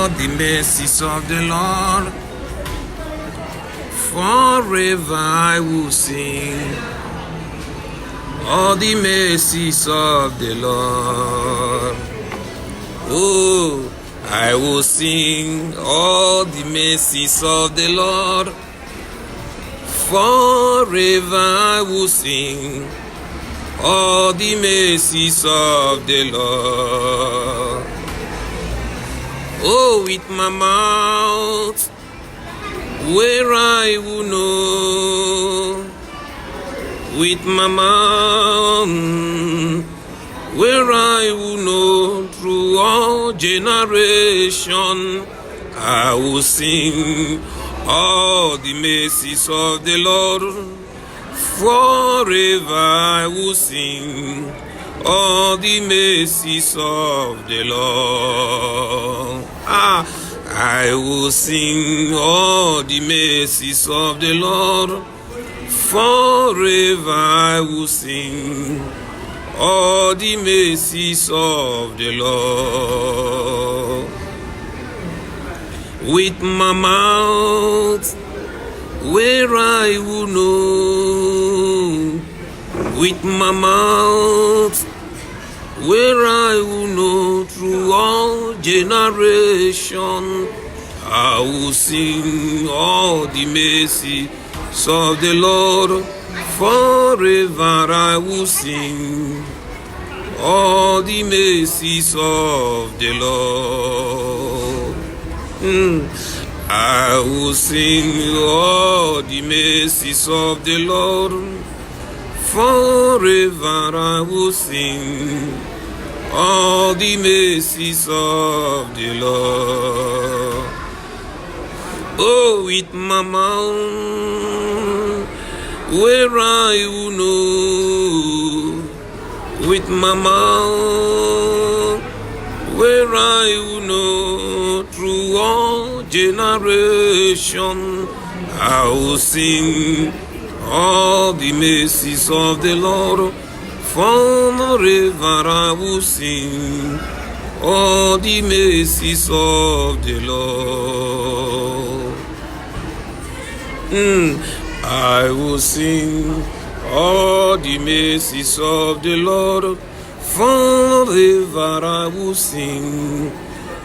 all the mercies of the Lord. Forever I will sing all the mercies of the Lord. Oh, I will sing all the mercies of the Lord. Forever I will sing all the mercies of the Lord. Oh, with my mouth, where I will know, with my mouth, where I will know, through all generation, I will sing all the mercies of the Lord. Forever I will sing all the mercies of the Lord. I will sing all the mercies of the Lord. Forever I will sing all the mercies of the Lord. With my mouth, where I will know, with my mouth, where I will know, through all generation, I will sing all the mercies of the Lord. Forever I will sing all the mercies of the Lord. I will sing all the mercies of the Lord. Forever I will sing all the mercies of the Lord. Oh, with my mouth, where I will know, with my mouth, where I will know, through all generation, I will sing all the mercies of the Lord. Forever I will sing all the mercies of the Lord. I will sing all the mercies of the Lord. Forever I will sing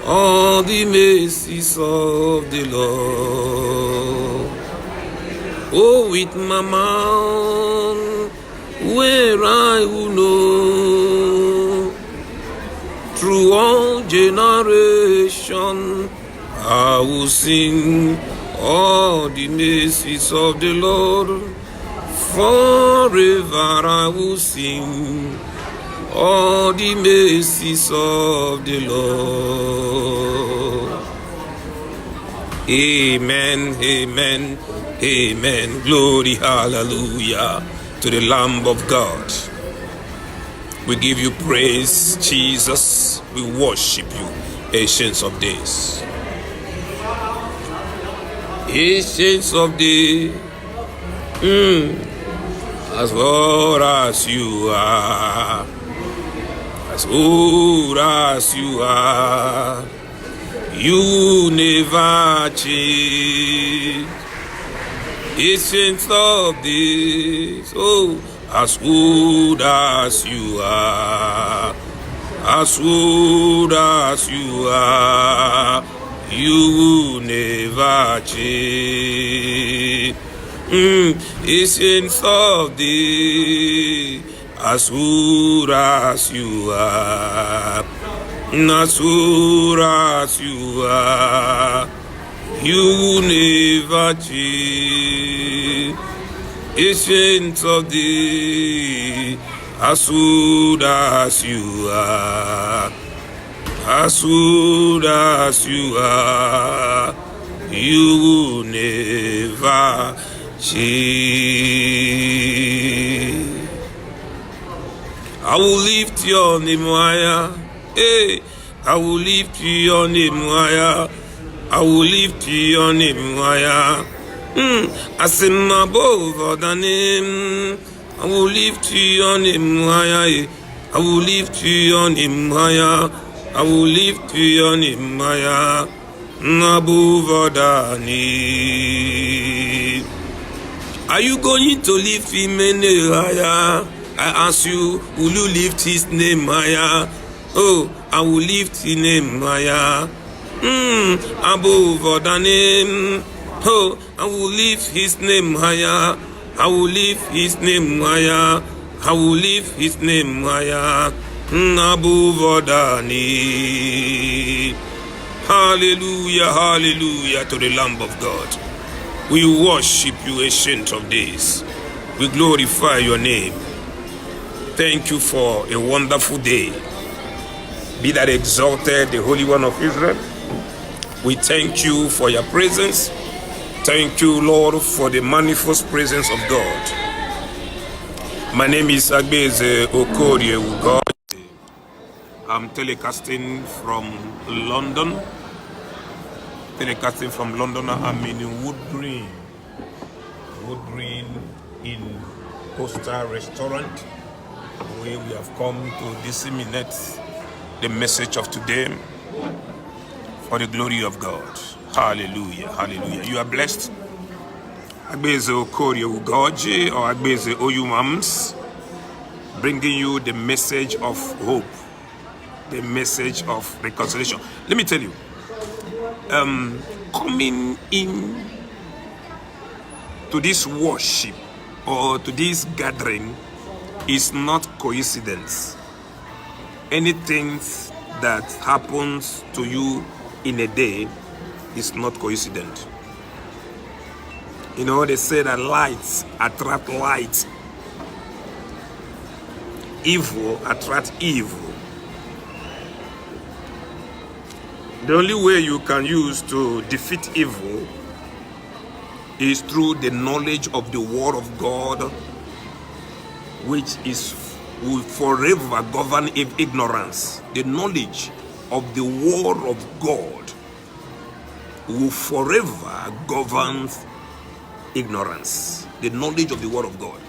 all the mercies of the Lord. Oh, with my mouth, where I will know, through all generation, I will sing all the mercies of the Lord. Forever I will sing all the mercies of the Lord. Amen, amen, amen. Glory, hallelujah to the Lamb of God. We give you praise, Jesus. We worship you, Ancients of Days. Ancients of Days, as old as you are, as old as you are, you never change. Ancients of Days, oh, as old as you are, as old as you are, you will never change. Ancients of Days, as old as you are, as old as you are, you will never change. Ancients of Days, as old as you are, as old as you are, you will never change. I will lift your name higher. Hey, I will lift your name higher. I will lift your name higher. As in above other name, I will lift your name higher. I will lift your name higher. I will lift your name higher. above other name. Are you going to lift him higher? I ask you, will you lift his name higher? Oh, I will lift his name higher. Above other name. Oh, I will lift his name higher. I will lift his name higher. I will lift his name higher. Above other name. Hallelujah, hallelujah to the Lamb of God. We worship you, Ancient of Days. We glorify your name. Thank you for a wonderful day. Be that exalted, the Holy One of Israel. We thank you for your presence. Thank you, Lord, for the manifest presence of God. My name is Agbeze Okorie Ugod. I'm telecasting from London. I'm in Wood Green in Costa Restaurant, where we have come to disseminate the message of today for the glory of God. Hallelujah, hallelujah. You are blessed. Agbeze Okorie Ugoji or Agbeze Oyumams, bringing you the message of hope, the message of reconciliation. Let me tell you, coming in to this worship or to this gathering is not coincidence. Anything that happens to you in a day is not coincident. You know, they say that lights attract light. Evil attracts evil. The only way you can use to defeat evil is through the knowledge of the Word of God, which will forever govern ignorance. The knowledge of the Word of God will forever govern ignorance. The knowledge of the Word of God.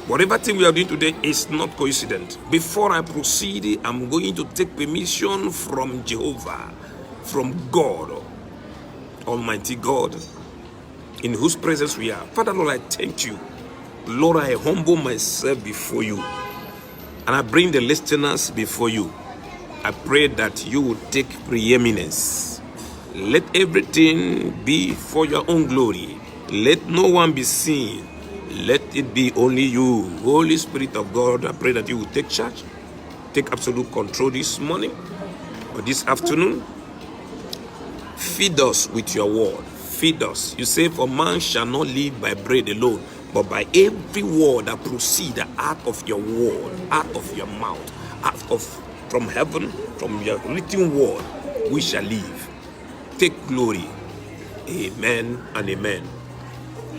Whatever thing we are doing today is not coincident. Before I proceed, I'm going to take permission from Jehovah, from God, Almighty God, in whose presence we are. Father, Lord, I thank you. Lord, I humble myself before you, and I bring the listeners before you. I pray that you will take preeminence. Let everything be for your own glory. Let no one be seen. Let it be only you. Holy Spirit of God, I pray that you will take charge, take absolute control this morning or this afternoon. Feed us with your word. Feed us. You say, for man shall not live by bread alone, but by every word that proceeds out of your word, out of your mouth, from heaven, from your written word, we shall live. Take glory. Amen and amen.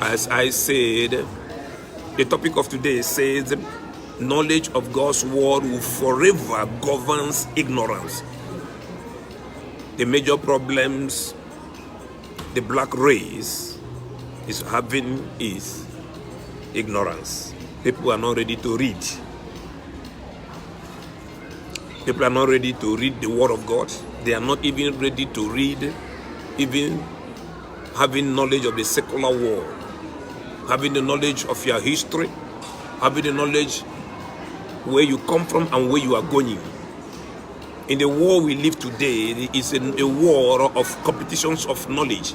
As I said, the topic of today says, knowledge of God's word will forever govern ignorance. The major problems the black race is having is ignorance. People are not ready to read. People are not ready to read the word of God. They are not even ready to read, even having knowledge of the secular world, having the knowledge of your history, having the knowledge where you come from and where you are going. In the world we live today, it is a war of competitions of knowledge,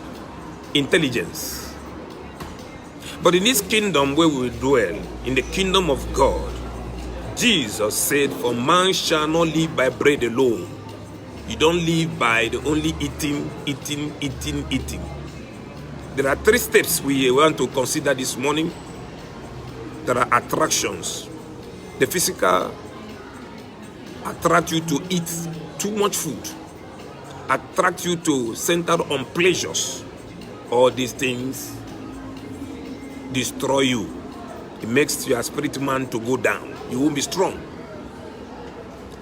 intelligence. But in this kingdom where we dwell, in the kingdom of God, Jesus said, for man shall not live by bread alone. You don't live by the only eating. There are 3 steps we want to consider this morning. There are attractions. The physical attract you to eat too much food, attract you to center on pleasures. All these things destroy you. It makes your spirit man to go down. You won't be strong.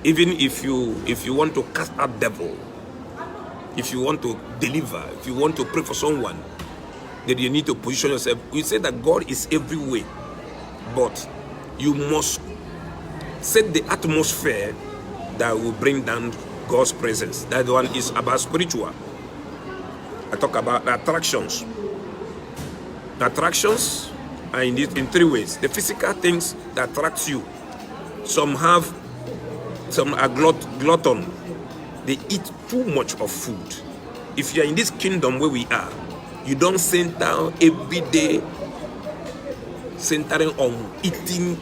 Even if you want to cast out devil, if you want to deliver, if you want to pray for someone, then you need to position yourself. We say that God is everywhere, but you must set the atmosphere that will bring down God's presence. That one is about spiritual. I talk about the attractions. The attractions are in 3 ways. The physical things that attract you. Some are glutton. They eat too much of food. If you are in this kingdom where we are, you don't sit down every day centering on eating.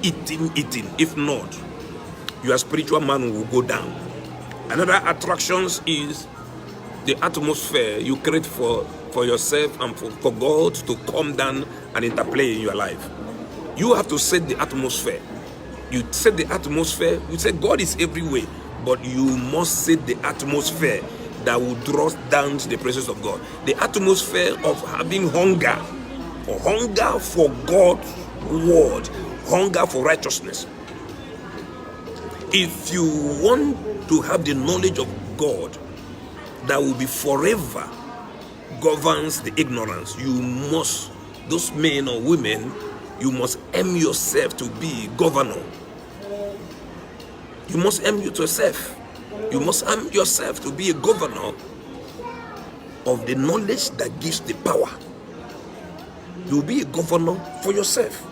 If not, your spiritual man will go down. Another attractions is the atmosphere you create for yourself and for God to come down and interplay in your life. You have to set the atmosphere. You set the atmosphere. You say God is everywhere, but you must set the atmosphere that will draw down to the presence of God. The atmosphere of having hunger for God's word, hunger for righteousness. If you want to have the knowledge of God that will be forever governs the ignorance, you must, those men or women, you must aim yourself to be governor. You must aim yourself. You must aim yourself to be a governor of the knowledge that gives the power. You will be a governor for yourself.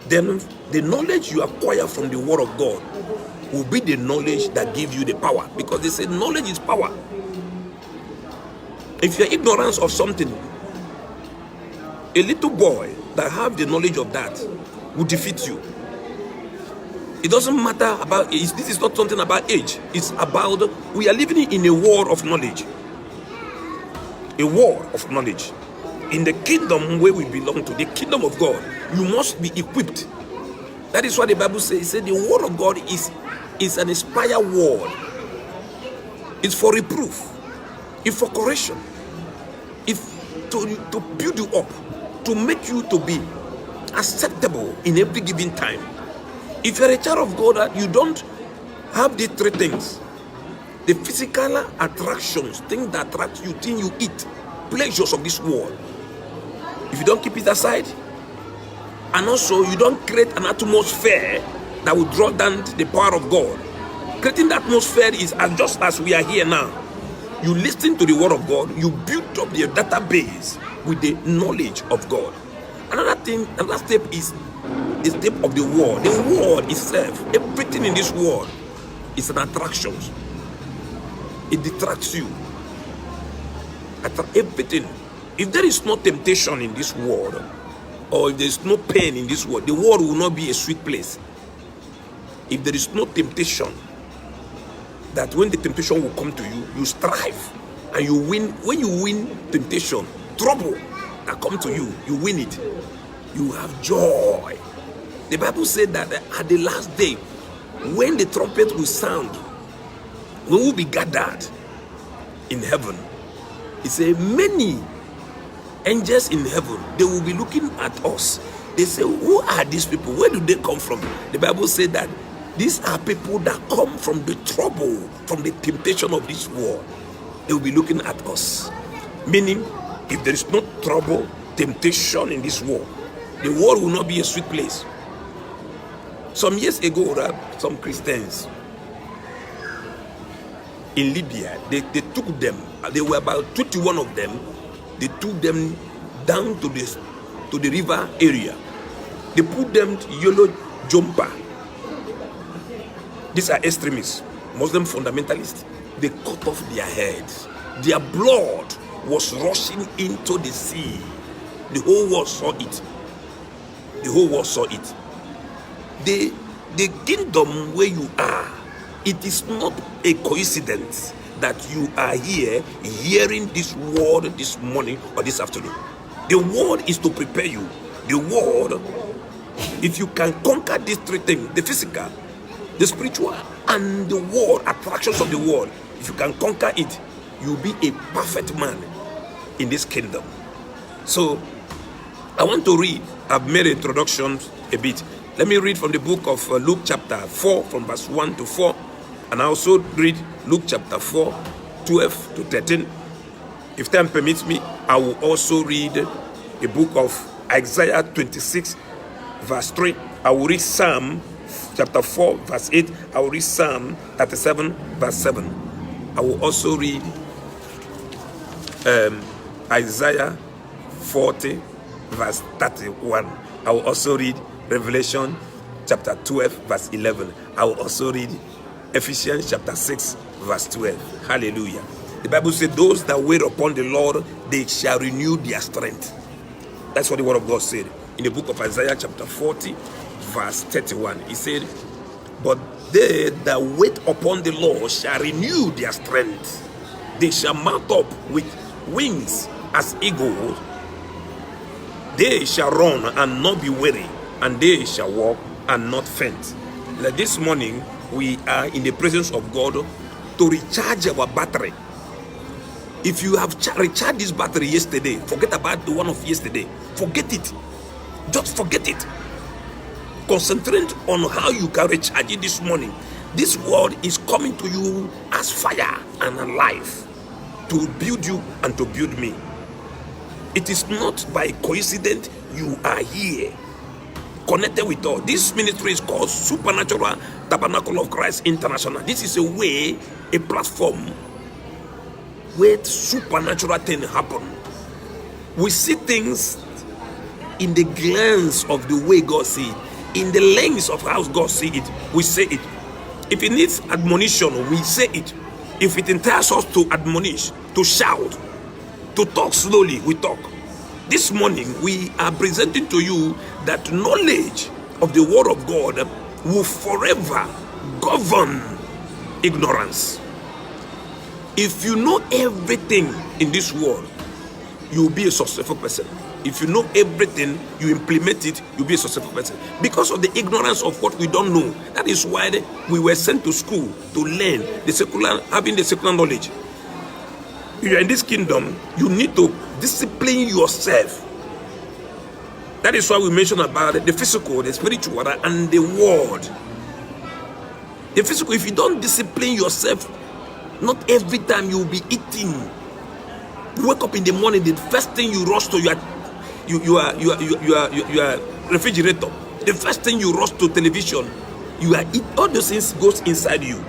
Then the knowledge you acquire from the word of God will be the knowledge that gives you the power, because they say knowledge is power. If you're ignorant of something, a little boy that have the knowledge of that will defeat you. It doesn't matter about age. This is not something about age. It's about, we are living in a war of knowledge. A war of knowledge. In the kingdom where we belong to, the kingdom of God, you must be equipped. That is what the Bible says. It says the word of God is an inspired word. It's for reproof. It's for correction. It's to build you up, to make you to be acceptable in every given time. If you're a child of God, you don't have these 3 things. The physical attractions, things that attract you, things you eat, pleasures of this world. If you don't keep it aside, and also you don't create an atmosphere that will draw down the power of God. Creating the atmosphere is just as we are here now. You listen to the word of God, you build up your database with the knowledge of God. Another step is the step of the word. The word itself, everything in this world is an attraction. It detracts you. Everything. If there is no temptation in this world, or if there is no pain in this world, the world will not be a sweet place. If there is no temptation, that when the temptation will come to you, you strive and you win. When you win temptation, trouble that come to you, you win it. You have joy. The Bible said that at the last day, when the trumpet will sound, we will be gathered in heaven. It says many angels in heaven, they will be looking at us. They say, who are these people? Where do they come from? The Bible said that these are people that come from the trouble, from the temptation of this world. They will be looking at us. Meaning, if there is no trouble, temptation in this world, the world will not be a sweet place. Some years ago, some Christians in Libya, they took them, there were about 21 of them, they took them down to the river area. They put them to yellow jumper. These are extremists, Muslim fundamentalists. They cut off their heads. Their blood was rushing into the sea. The whole world saw it. The whole world saw it. The kingdom where you are, it is not a coincidence that you are here hearing this word this morning or this afternoon. The word is to prepare you. The word, if you can conquer these 3 things, the physical, the spiritual, and the world, attractions of the world, if you can conquer it, you'll be a perfect man in this kingdom. So, I want to read. I've made introductions a bit. Let me read from the book of Luke chapter 4, from verse 1 to 4. And I also read Luke chapter 4, 12 to 13. If time permits me, I will also read the book of Isaiah 26, verse 3. I will read Psalm chapter 4, verse 8. I will read Psalm 37, verse 7. I will also read Isaiah 40, verse 31. I will also read Revelation chapter 12, verse 11. I will also read Ephesians chapter 6, verse 12. Hallelujah. The Bible says, those that wait upon the Lord, they shall renew their strength. That's what the word of God said in the book of Isaiah chapter 40, verse 31. He said, but they that wait upon the Lord shall renew their strength. They shall mount up with wings as eagles. They shall run and not be weary, and they shall walk and not faint. Like this morning, we are in the presence of God to recharge our battery. If you have recharged this battery yesterday, forget about the one of yesterday. Forget it. Just forget it. Concentrate on how you can recharge it this morning. This word is coming to you as fire and alive to build you and to build me. It is not by coincidence you are here, connected with us. This ministry is called Supernatural Tabernacle of Christ International. This is a way, a platform where supernatural things happen. We see things in the glance of the way God sees it, in the lens of how God sees it. We say it. If it needs admonition, we say it. If it entails us to admonish, to shout, to talk slowly, we talk. This morning, we are presenting to you that knowledge of the word of God will forever govern ignorance. If you know everything in this world, you will be a successful person. If you know everything, you implement it, you'll be a successful person. Because of the ignorance of what we don't know, that is why we were sent to school to learn the secular, having the secular knowledge. If you are in this kingdom, you need to discipline yourself. That is why we mention about the physical, the spiritual, and the word. The physical, if you don't discipline yourself, not every time you will be eating. You wake up in the morning, the first thing you rush to your refrigerator. The first thing you rush to television. You are eat. All those things goes inside you,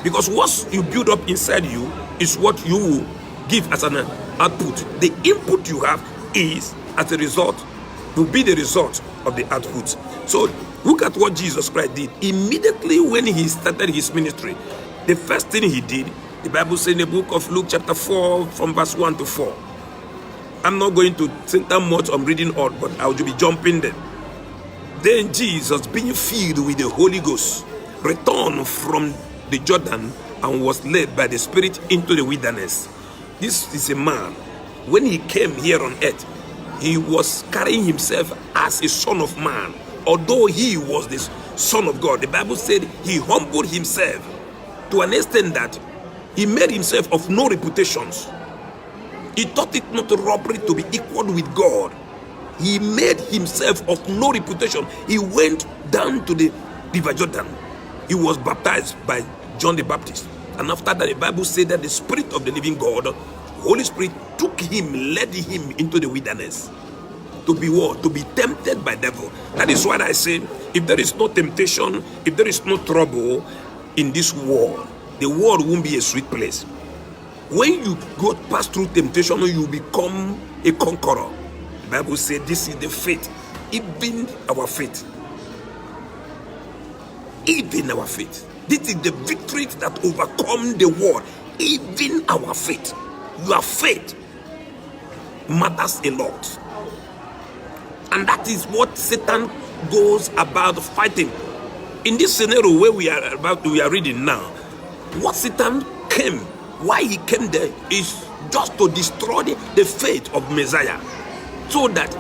because what you build up inside you is what you will give as an output. The input you have is as a result, will be the result of the output. So look at what Jesus Christ did immediately when he started his ministry. The first thing he did, the Bible says in the book of Luke chapter 4 from verse 1 to 4. I'm not going to center much on reading all, but I will be jumping there. Then Jesus, being filled with the Holy Ghost, returned from the Jordan and was led by the Spirit into the wilderness. This is a man, when he came here on earth, he was carrying himself as a son of man. Although he was the Son of God, the Bible said he humbled himself to an extent that he made himself of no reputations. He thought it not a robbery to be equal with God. He made himself of no reputation. He went down to the River Jordan. He was baptized by John the Baptist. And after that, the Bible said that the Spirit of the living God, Holy Spirit, took him, led him into the wilderness. To be what? To be tempted by devil. That is why I say, if there is no temptation, if there is no trouble in this world, the world won't be a sweet place. When you go past through temptation, you become a conqueror. The Bible says this is the faith, even our faith. Even our faith. This is the victory that overcomes the world. Even our faith. Your faith matters a lot. And that is what Satan goes about fighting. In this scenario where we are reading now, what Satan came, why he came there is just to destroy the faith of Messiah, so that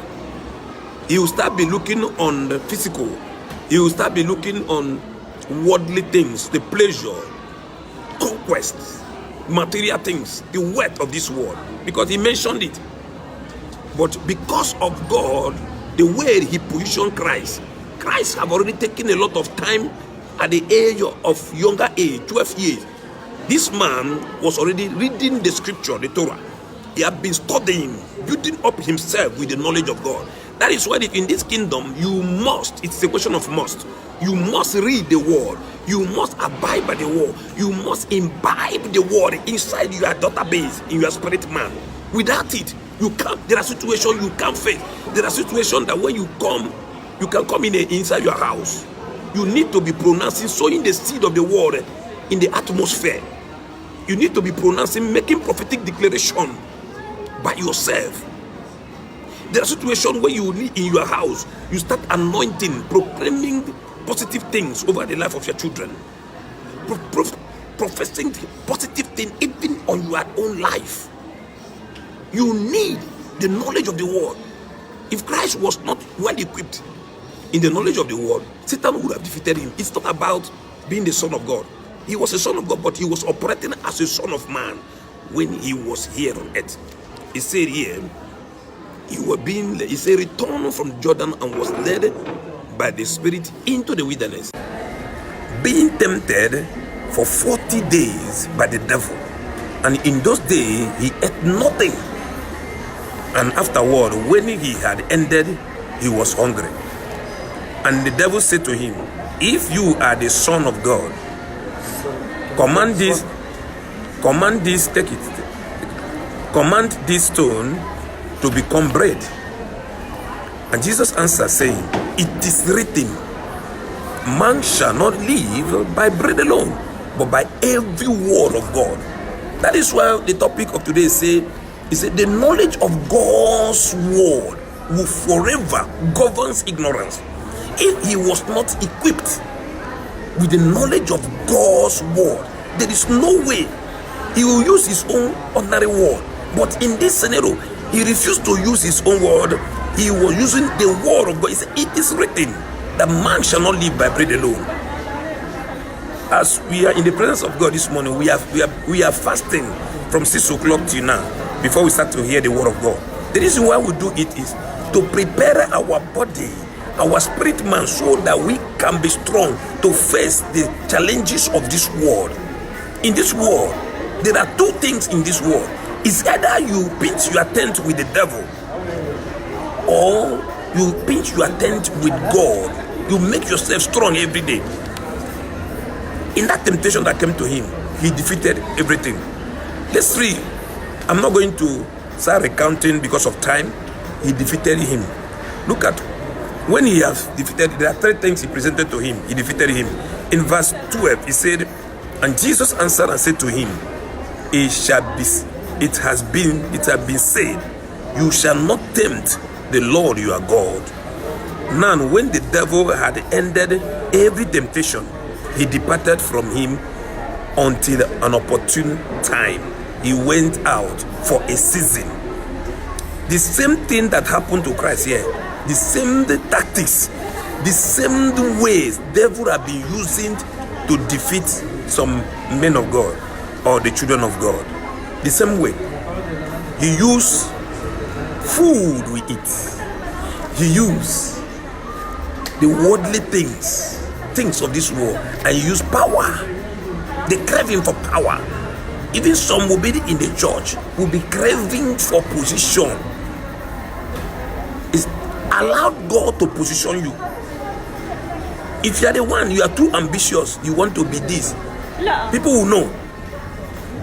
he will start be looking on the physical, he will start be looking on worldly things, the pleasure, conquest, material things, the wealth of this world, because he mentioned it. But because of God, the way he positioned Christ have already taken a lot of time at the age of younger age, 12 years. This man was already reading the scripture, the Torah. He had been studying, building up himself with the knowledge of God. That is why in this kingdom, you must, it's a question of must, You must read the word. You must abide by the word. You must imbibe the word inside your database, in your spirit man. Without it, you can't. There are situations you can't face. There are situations that when you come, you can come inside your house. You need to be pronouncing, sowing the seed of the word in the atmosphere. You need to be pronouncing, making prophetic declaration by yourself. There are situations where you need in your house, you start anointing, proclaiming positive things over the life of your children, professing positive things even on your own life. You need the knowledge of the word. If Christ was not well equipped in the knowledge of the word, Satan would have defeated him. It's not about being the son of God. He was a son of God, but he was operating as a son of man when he was here on earth. He said here, he said, return from Jordan and was led by the Spirit into the wilderness, being tempted for 40 days by the devil. And in those days he ate nothing. And afterward, when he had ended, he was hungry. And the devil said to him, if you are the Son of God, command this stone to become bread. And Jesus answered, saying, it is written, man shall not live by bread alone, but by every word of God. That is why the topic of today is the knowledge of God's word will forever govern ignorance. If he was not equipped with the knowledge of God's word, there is no way he will use his own ordinary word. But in this scenario, he refused to use his own word. He was using the word of God. He said, it is written that man shall not live by bread alone. As we are in the presence of God this morning, we are fasting from 6 o'clock till now, before we start to hear the word of God. The reason why we do it is to prepare our body, our spirit man, so that we can be strong to face the challenges of this world. In this world, there are two things in this world. It's either you pinch your tent with the devil, or you pinch your tent with God. You make yourself strong every day. In that temptation that came to him, he defeated everything. Let's read. I'm not going to start recounting because of time. He defeated him. Look at when he has defeated. There are 3 things he presented to him. He defeated him. In verse 12, he said, and Jesus answered and said to him, it has been said, you shall not tempt the Lord your God. Now when the devil had ended every temptation, he departed from him until an opportune time. He went out for a season. The same thing that happened to Christ here, the same tactics, the same ways devil have been using to defeat some men of God or the children of God. The same way. He used food we eat. He used the worldly things of this world, and he used power. The craving for power. Even some will be in the church, will be craving for position. It's allowed God to position you. If you are the one, you are too ambitious, you want to be this, people will know.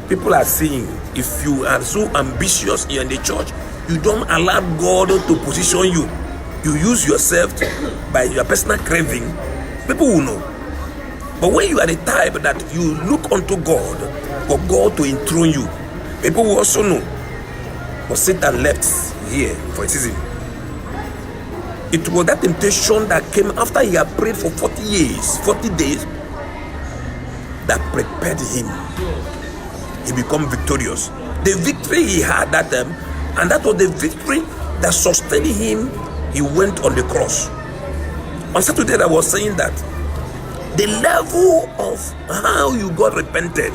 People are saying, if you are so ambitious in the church, you don't allow God to position you. You use yourself by your personal craving, people will know. But when you are the type that you look unto God for God to enthrone you, people will also know. But Satan left here for a season. It was that temptation that came after he had prayed for 40 days, that prepared him. He became victorious. The victory he had that time, and that was the victory that sustained him. He went on the cross. On Saturday, I was saying that the level of how you got repented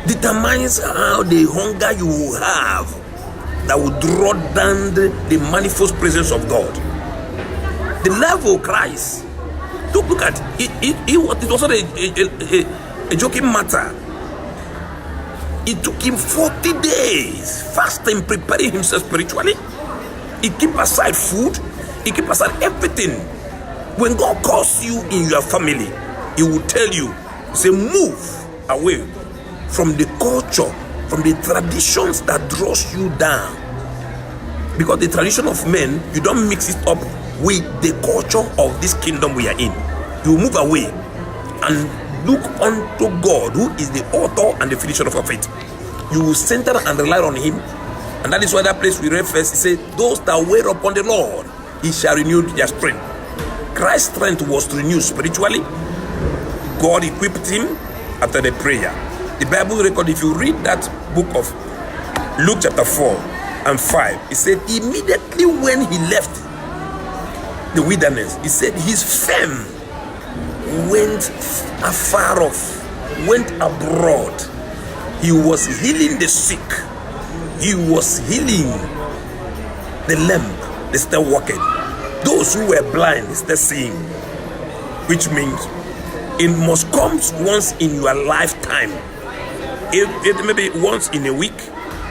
determines how the hunger you will have that will draw down the manifold presence of God. The level of Christ, look at it. It was not a joking matter. It took him 40 days fasting, preparing himself spiritually. He kept aside food. He kept aside everything. When God calls you in your family, He will tell you, say, move away from the culture, from the traditions that draws you down. Because the tradition of men, you don't mix it up with the culture of this kingdom we are in. You move away and look unto God, who is the author and the finisher of our faith. You will center and rely on Him. And that is why that place we read first, it said, those that wait upon the Lord, He shall renew their strength. Christ's strength was renewed spiritually. God equipped Him after the prayer. The Bible record, if you read that book of Luke chapter 4 and 5, it said immediately when He left the wilderness, He said his fame went afar off, went abroad. He was healing the sick. He was healing the lame, they still walking. Those who were blind, they still seeing. Which means it must come once in your lifetime. It maybe once in a week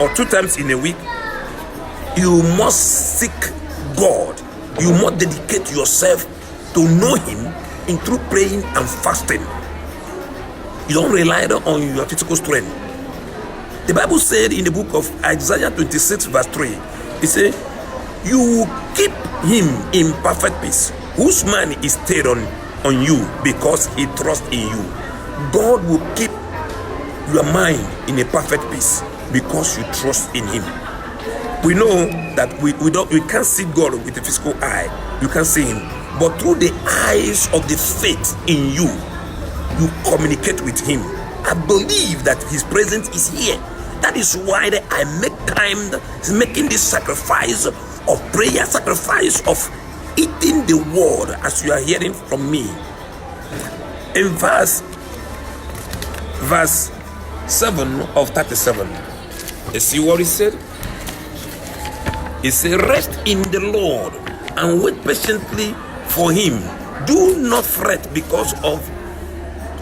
or 2 times in a week. You must seek God. You must dedicate yourself to know Him in through praying and fasting. You don't rely on your physical strength. The Bible said in the book of Isaiah 26 verse 3, it said, you will keep him in perfect peace, whose mind is stayed on you because he trusts in you. God will keep your mind in a perfect peace because you trust in Him. We know that we can't see God with the physical eye. You can't see Him. But through the eyes of the faith in you, you communicate with Him. I believe that His presence is here. That is why I make time making this sacrifice of prayer, sacrifice of eating the word as you are hearing from me. In verse 7 of 37, you see what He said? He said, rest in the Lord and wait patiently for Him. Do not fret because of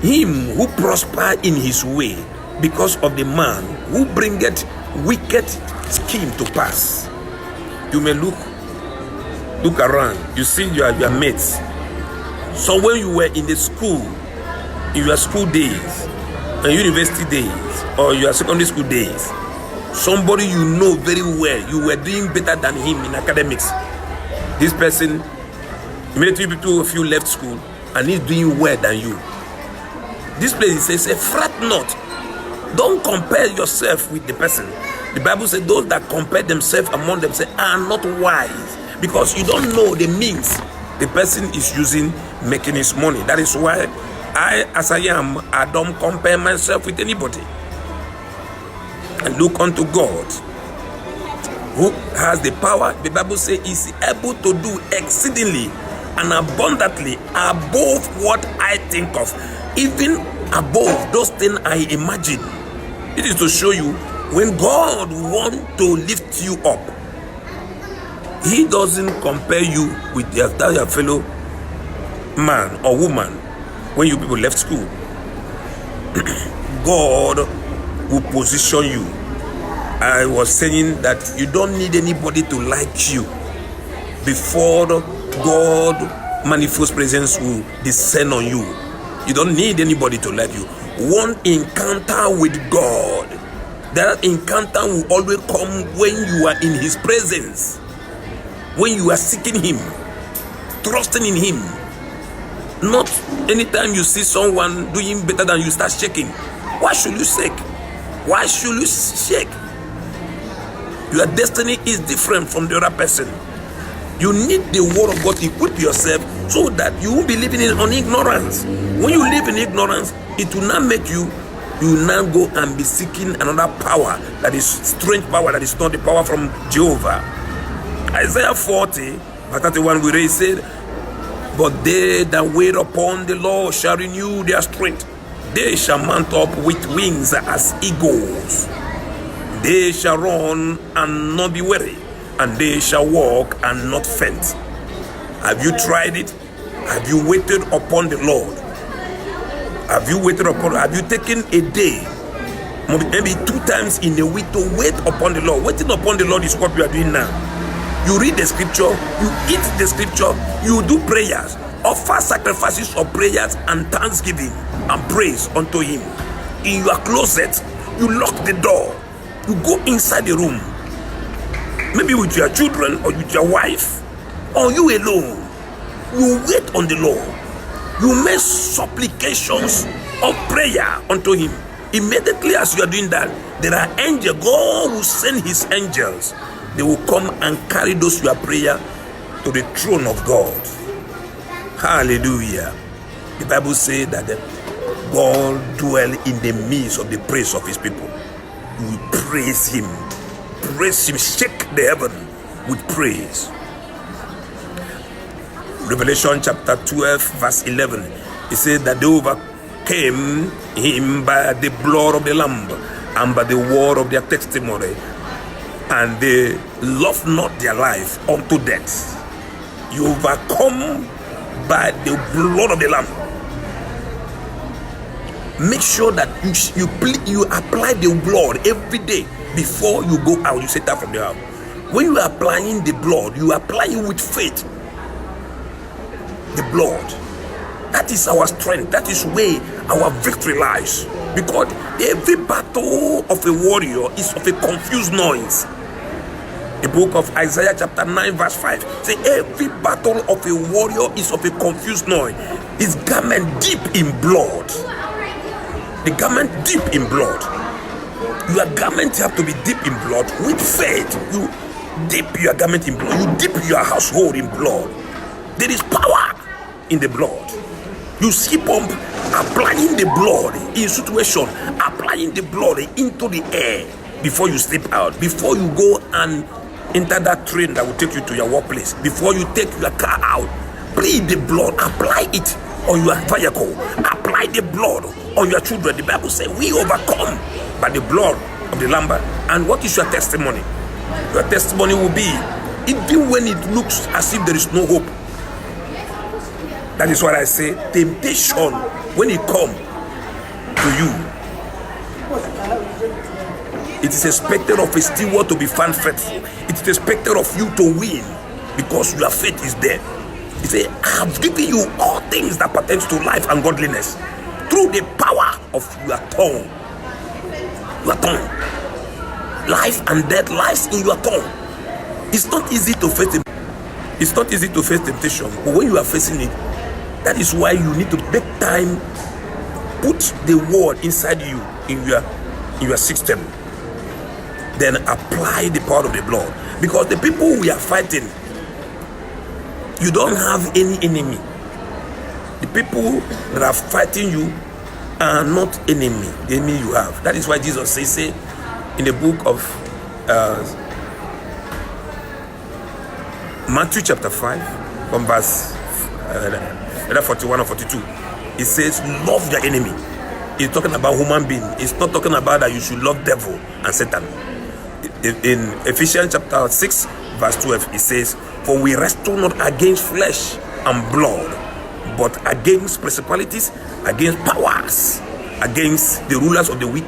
him who prosper in his way, because of the man who bringeth wicked scheme to pass. You may look around, you see your mates. So when you were in the school, in your school days, and university days, or your secondary school days, somebody you know very well, you were doing better than him in academics. This person, immediately two of you left school, and he's doing well than you. This place says, fret not. Don't compare yourself with the person. The Bible says those that compare themselves among themselves are not wise, because you don't know the means the person is using making his money. That is why I, as I am, I don't compare myself with anybody. And look unto God, who has the power. The Bible says is able to do exceedingly and abundantly above what I think of, even above those things I imagine. It is to show you when God wants to lift you up, He doesn't compare you with your fellow man or woman. When you people left school, God will position you. I was saying that you don't need anybody to like you before God manifest presence will descend on you. You don't need anybody to like you. One encounter with God, that encounter will always come when you are in His presence, when you are seeking Him, trusting in Him. Not anytime you see someone doing better than you, start shaking. Why should you shake? Why should you shake? Your destiny is different from the other person. You need the word of God to equip yourself so that you won't be living on ignorance. When you live in ignorance, it will not make you will now go and be seeking another power that is strange power, that is not the power from Jehovah. Isaiah 40, verse 31, we read, said, but they that wait upon the Lord shall renew their strength. They shall mount up with wings as eagles. They shall run and not be weary, and they shall walk and not faint. Have you tried it? Have you waited upon the Lord? Have you waited upon? Have you taken a day, maybe 2 times in a week, to wait upon the Lord? Waiting upon the Lord is what we are doing now. You read the scripture, you eat the scripture, you do prayers. offer sacrifices of prayers and thanksgiving and praise unto him. In your closet, you lock the door. You go inside the room, maybe with your children or with your wife, or you alone. You wait on the Lord. You make supplications of prayer unto him. Immediately as you are doing that, there are angels. God will send his angels. They will come and carry those your prayer to the throne of God. Hallelujah. The Bible says that God dwell in the midst of the praise of his people. You praise him. Praise him. Shake the heaven with praise. Revelation chapter 12 verse 11. It says that they overcame him by the blood of the Lamb and by the word of their testimony, and they loved not their life unto death. You overcome by the blood of the Lamb. Make sure that you apply the blood every day before you go out. You set out from the house. When you are applying the blood, you apply it with faith. The blood, that is our strength. That is where our victory lies. Because every battle of a warrior is of a confused noise. The book of Isaiah chapter 9 verse 5 say every battle of a warrior is of a confused noise. His garment deep in blood. The garment deep in blood. Your garment have to be deep in blood with faith. You dip your garment in blood. You dip your household in blood. There is power in the blood. You keep on applying the blood in situation, applying the blood into the air before you step out, before you go and enter that train that will take you to your workplace, before you take your car out. Plead the blood, apply it on your vehicle, apply the blood on your children. The Bible says we overcome by the blood of the Lamb. And what is your testimony? Your testimony will be, even when it looks as if there is no hope. That is what I say. Temptation, when it comes to you, it is expected of a steward to be found faithful. It is expected of you to win because your faith is there. He said, I have given you all things that pertain to life and godliness through the power of your tongue. Your tongue. Life and death lies in your tongue. It's not easy to face it. It's not easy to face temptation, but when you are facing it, that is why you need to take time, put the word inside you in your system, then apply the power of the blood. Because the people we are fighting, you don't have any enemy. The people that are fighting you are not enemy. The enemy you have. That is why Jesus says in the book of Matthew chapter 5 from verse 41 or 42, it says love your enemy. It's talking about human being. It's not talking about that you should love devil and Satan. In Ephesians chapter 6 verse 12, it says, for we wrestle not against flesh and blood, but against principalities, against powers, against the rulers of the weak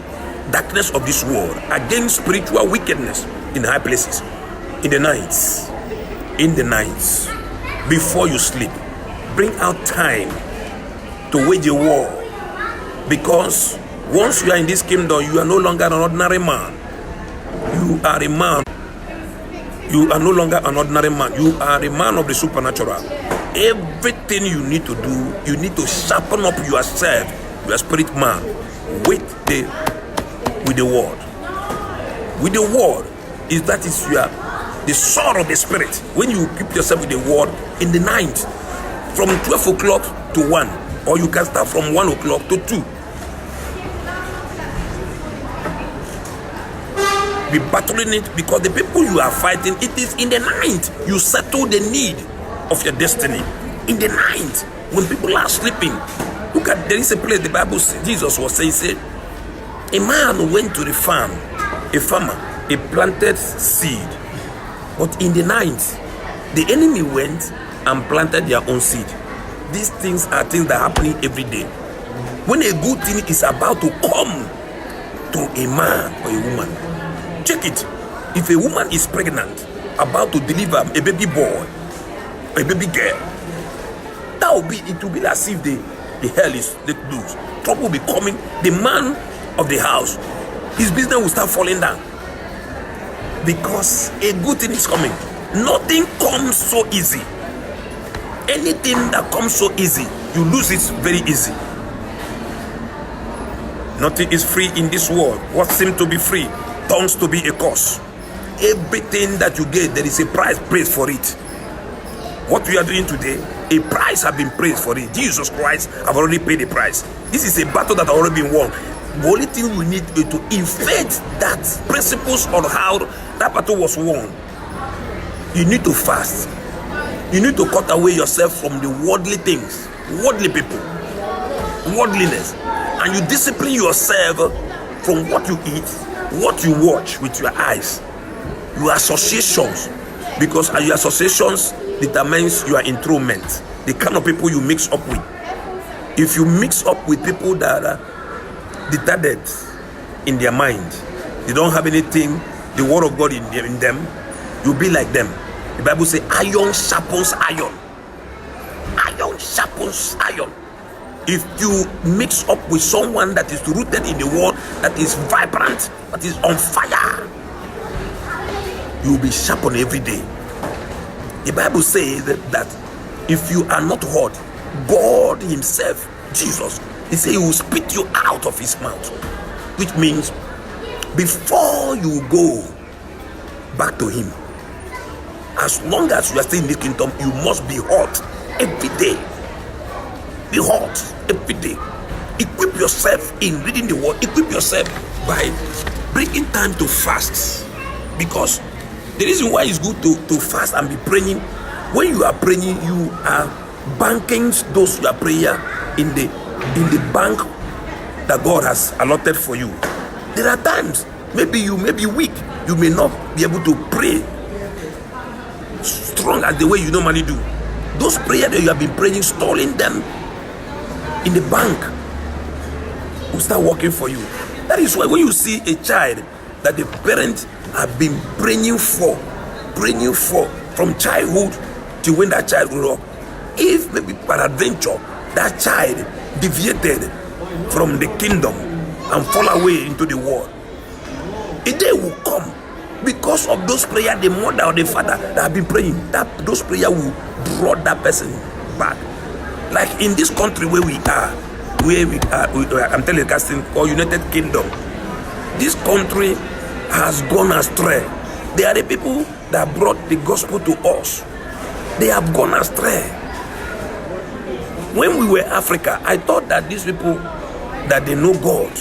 darkness of this world, against spiritual wickedness in high places. In the nights before you sleep, bring out time to wage a war, because once you are in this kingdom, you are no longer an ordinary man. You are a man. You are no longer an ordinary man. You are a man of the supernatural. Everything you need to do, you need to sharpen up yourself, your spirit man, with the word. With the word is the sword of the spirit. When you keep yourself with the word in the night, from 12 o'clock to 1, or you can start from 1 o'clock to 2. Be battling it, because the people you are fighting, it is in the night you settle the need of your destiny. In the night, when people are sleeping. Look at, there is a place the Bible says, Jesus was saying, a man went to the farm, a farmer, he planted seed, but in the night, the enemy went and planted their own seed. These things are things that are happening every day. When a good thing is about to come to a man or a woman, check it. If a woman is pregnant, about to deliver a baby boy, a baby girl, that it will be as if the hell is let loose. Trouble will be coming. The man of the house, his business will start falling down because a good thing is coming. Nothing comes so easy. Anything that comes so easy, you lose it very easy. Nothing is free in this world. What seems to be free turns to be a curse. Everything that you get, there is a price paid for it. What we are doing today, a price has been paid for it. Jesus Christ have already paid the price. This is a battle that has already been won. The only thing we need is to infect that principles on how that battle was won. You need to fast. You need to cut away yourself from the worldly things, worldly people, worldliness, and you discipline yourself from what you eat, what you watch with your eyes, your associations, because your associations determines your enthronement, the kind of people you mix up with. If you mix up with people that are detached in their mind, they don't have anything, the word of God in them, you'll be like them. The Bible says iron sharpens iron. Iron sharpens iron. If you mix up with someone that is rooted in the world, that is vibrant, that is on fire, you will be sharpened every day. The Bible says that if you are not hot, God himself, Jesus, he said he will spit you out of his mouth. Which means before you go back to him, as long as you are still in this kingdom, you must be hot every day. Be hot every day. Equip yourself in reading the word. Equip yourself by bringing time to fast. Because the reason why it's good to fast and be praying, when you are praying, you are banking those your prayer in the bank that God has allotted for you. There are times, maybe you may be weak, you may not be able to pray strong as the way you normally do. Those prayers that you have been praying, storing them in the bank will start working for you. That is why when you see a child that the parents have been praying for from childhood to when that child grew up, if maybe peradventure that child deviated from the kingdom and fall away into the world, a day will come because of those prayers the mother or the father that have been praying, that those prayers will draw that person back. Like in this country where we are, I'm telecasting called United Kingdom. This country has gone astray. They are the people that brought the gospel to us. They have gone astray. When we were Africa, I thought that these people, that they know God.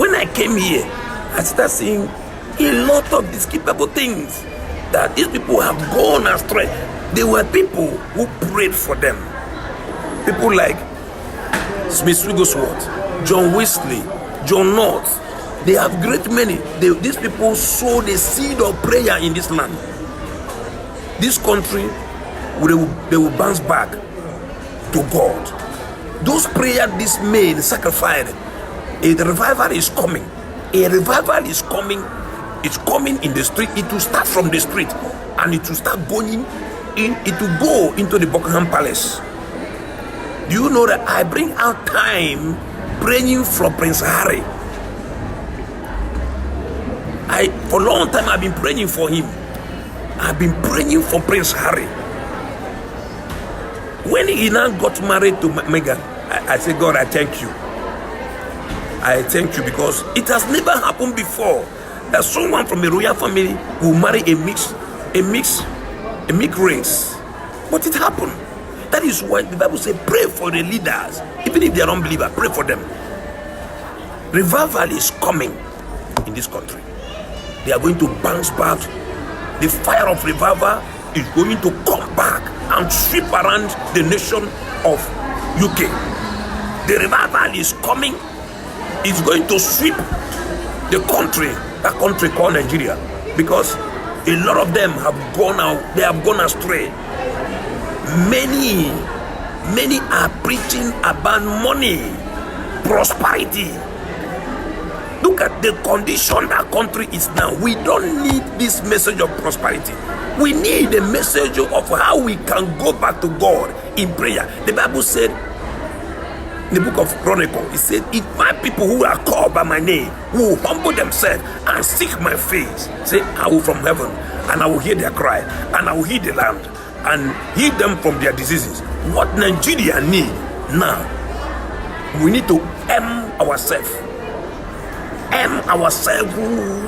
When I came here, I started seeing a lot of despicable things, that these people have gone astray. There were people who prayed for them. People like Smith Wigglesworth, John Wesley, John North. They have great many. These people sow the seed of prayer in this land. This country, they will bounce back to God. Those prayers these men sacrificed, a revival is coming. A revival is coming. It's coming in the street. It will start from the street and it will start going in. It will go into the Buckingham Palace. Do you know that I bring out time praying for Prince Harry? For a long time I've been praying for him. I've been praying for Prince Harry. When he now got married to Meghan, I said, God, I thank you. I thank you, because it has never happened before that someone from a royal family will marry a mixed race. But it happened. That is why the Bible says, pray for the leaders. Even if they are unbelievers, pray for them. Revival is coming in this country. They are going to bounce back. The fire of revival is going to come back and sweep around the nation of UK. The revival is coming. It's going to sweep the country, that country called Nigeria, because a lot of them have gone out. They have gone astray. Many are preaching about money, prosperity. Look at the condition that country is now. We don't need this message of prosperity. We need a message of how we can go back to God in prayer. The Bible said, in the book of Chronicles, it said, if my people who are called by my name will humble themselves and seek my face, say, I will from heaven, and I will hear their cry, and I will heal the land, and heal them from their diseases. What Nigeria need now, we need to arm ourselves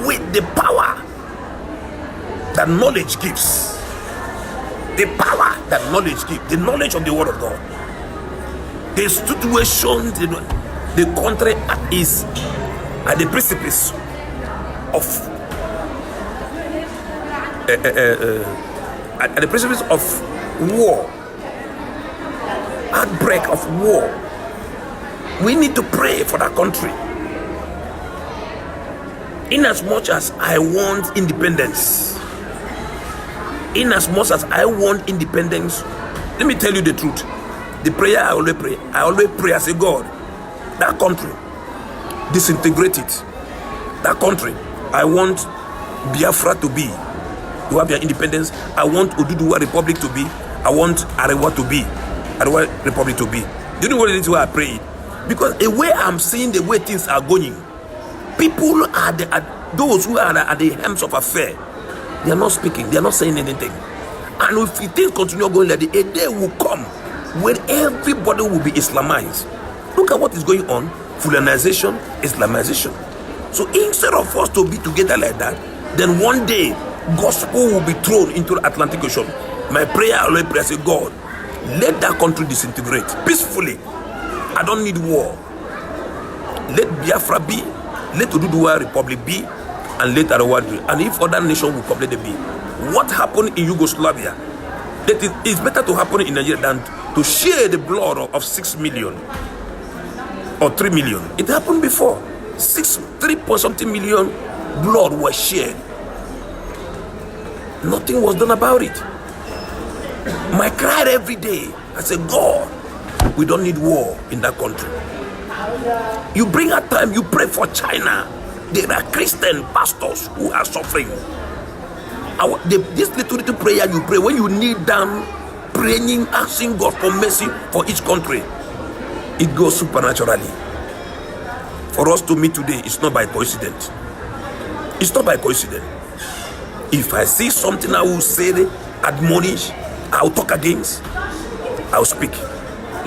with the power that knowledge gives. The power that knowledge gives, the knowledge of the word of God. The situation, the country is at the precipice of at the precipice of war, outbreak of war. We need to pray for that country. In as much as I want independence, let me tell you the truth. The prayer I always pray, I say, God, that country, disintegrate it. That country, I want Biafra to have their independence. I want Oduduwa Republic to be. I want Arewa Republic to be. Do you know what it is why I pray? Because the way I'm seeing the way things are going, people are those who are at the helms of affair. They are not speaking. They are not saying anything. And if things continue going like that, a day will come when everybody will be Islamized. Look at what is going on. Fulanization, Islamization. So instead of us to be together like that, then one day gospel will be thrown into the Atlantic Ocean. My prayer, I always pray, I say, God, let that country disintegrate peacefully. I don't need war. Let Biafra be, let Oduduwa Republic be, and let Arewa be. And if other nations will come, let them be. What happened in Yugoslavia? That it's better to happen in Nigeria than to share the blood of 6 million or 3 million. It happened before. 3.something million blood was shared. Nothing was done about it. My cry every day, I say, God, we don't need war in that country. You bring a time, you pray for China. There are Christian pastors who are suffering. This little prayer you pray, when you kneel down, praying, asking God for mercy for each country, it goes supernaturally. For us to meet today, it's not by coincidence. It's not by coincidence. If I see something I will say, admonish, I'll talk against, I'll speak.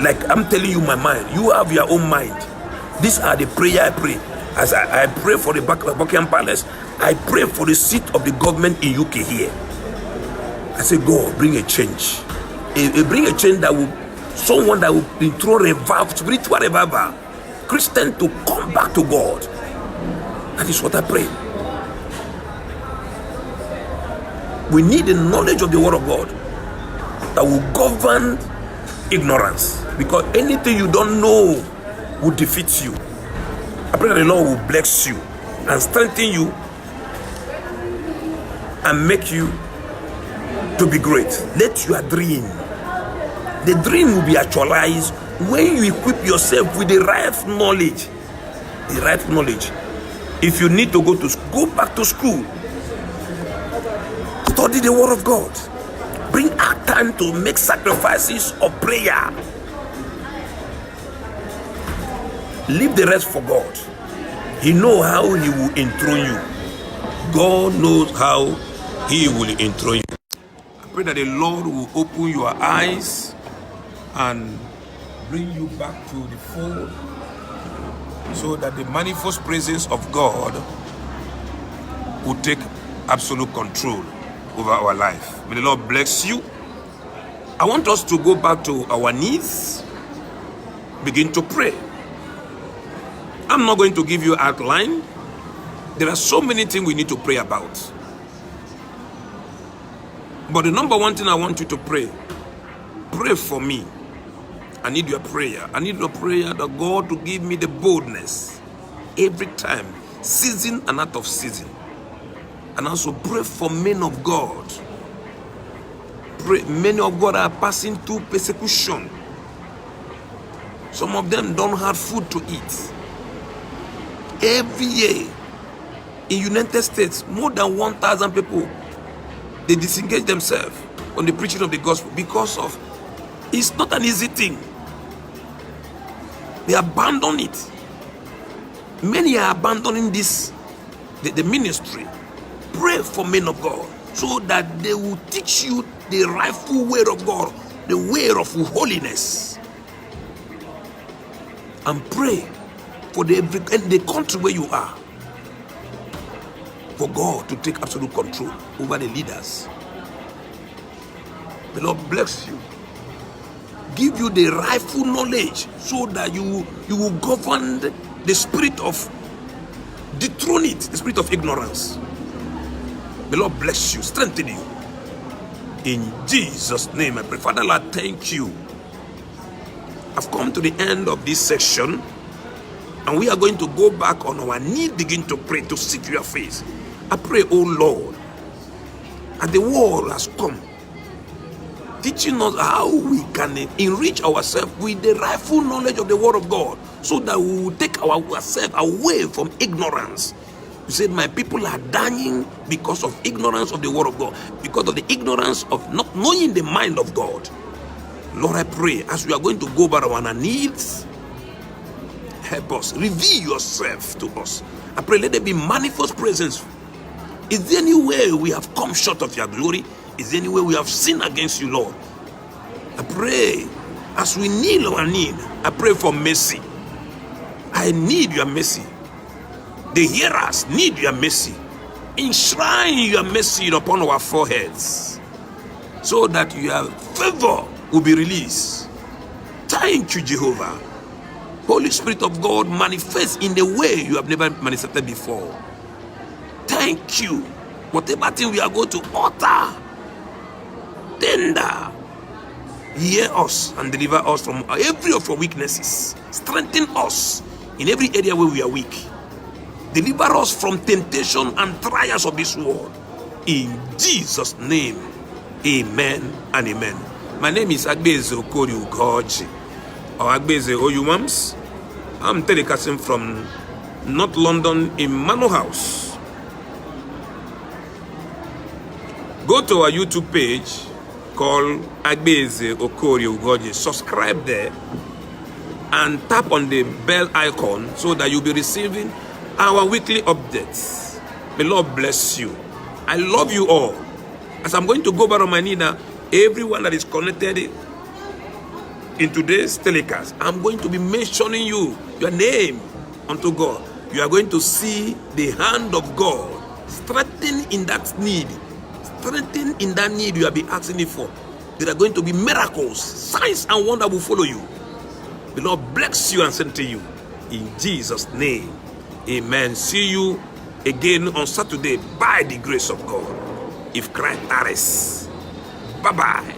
Like I'm telling you my mind, you have your own mind. These are the prayer I pray. As I pray for the Buckingham Palace, I pray for the seat of the government in UK here. I say, God, bring a change. Bring a change that will, someone that will throw revival, spiritual revival, Christian to come back to God. That is what I pray. We need the knowledge of the word of God that will govern ignorance. Because anything you don't know will defeat you. I pray that the Lord will bless you and strengthen you and make you to be great. Let your dream, the dream will be actualized when you equip yourself with the right knowledge. The right knowledge. If you need to go back to school. Study the word of God. Bring out time to make sacrifices of prayer. Leave the rest for God. He knows how he will enthrone you. God knows how he will enthrone you. I pray that the Lord will open your eyes and bring you back to the fold, so that the manifold presence of God will take absolute control over our life. May the Lord bless you. I want us to go back to our knees, begin to pray. I'm not going to give you outline. There are so many things we need to pray about. But the number one thing I want you to pray for me. I need your prayer. I need your prayer that God to give me the boldness every time, season and out of season. And also pray for men of God. Pray, many of God are passing through persecution. Some of them don't have food to eat. Every year in United States, more than 1,000 people They disengage themselves from the preaching of the gospel because of it's not an easy thing. They abandon it. Many are abandoning this, the ministry. Pray for men of God so that they will teach you the rightful way of God, the way of holiness. And pray for the country where you are, for God to take absolute control over the leaders. The Lord bless you, give you the rightful knowledge so that you will govern the spirit of dethrone it, the spirit of ignorance. The Lord bless you, strengthen you. In Jesus' name I pray. Father, Lord, thank you. I've come to the end of this section, and we are going to go back on our knee, begin to pray, to seek your face. I pray, oh Lord, as the word has come, teaching us how we can enrich ourselves with the rightful knowledge of the word of God, so that we will take ourselves away from ignorance. You said, my people are dying because of ignorance of the word of God, because of the ignorance of not knowing the mind of God. Lord, I pray, as we are going to go by our needs, help us, reveal yourself to us. I pray, let there be manifest presence. Is there any way we have come short of your glory? Is there any way we have sinned against you, Lord? I pray, as we kneel our need, I pray for mercy. I need your mercy. The hearers need your mercy. Enshrine your mercy upon our foreheads, so that your favor will be released. Thank you, Jehovah. Holy Spirit of God, manifest in the way you have never manifested before. Thank you. Whatever thing we are going to utter, tender, hear us and deliver us from every of our weaknesses. Strengthen us in every area where we are weak. Deliver us from temptation and trials of this world. In Jesus' name, amen and amen. My name is Agbeze Okori Ugoji, or Agbeze Oyumams. I'm telecasting from North London in Manor House. Go to our YouTube page called Agbeze Okori Ugoji. Subscribe there and tap on the bell icon so that you'll be receiving our weekly updates. May Lord bless you. I love you all. As I'm going to go back on my knee now, everyone that is connected in today's telecast, I'm going to be mentioning you, your name unto God. You are going to see the hand of God strengthen in that need. Strengthen in that need you have been asking it for. There are going to be miracles, signs and wonders will follow you. The Lord bless you and send to you. In Jesus' name, amen. See you again on Saturday by the grace of God, if Christ tarries. Bye-bye.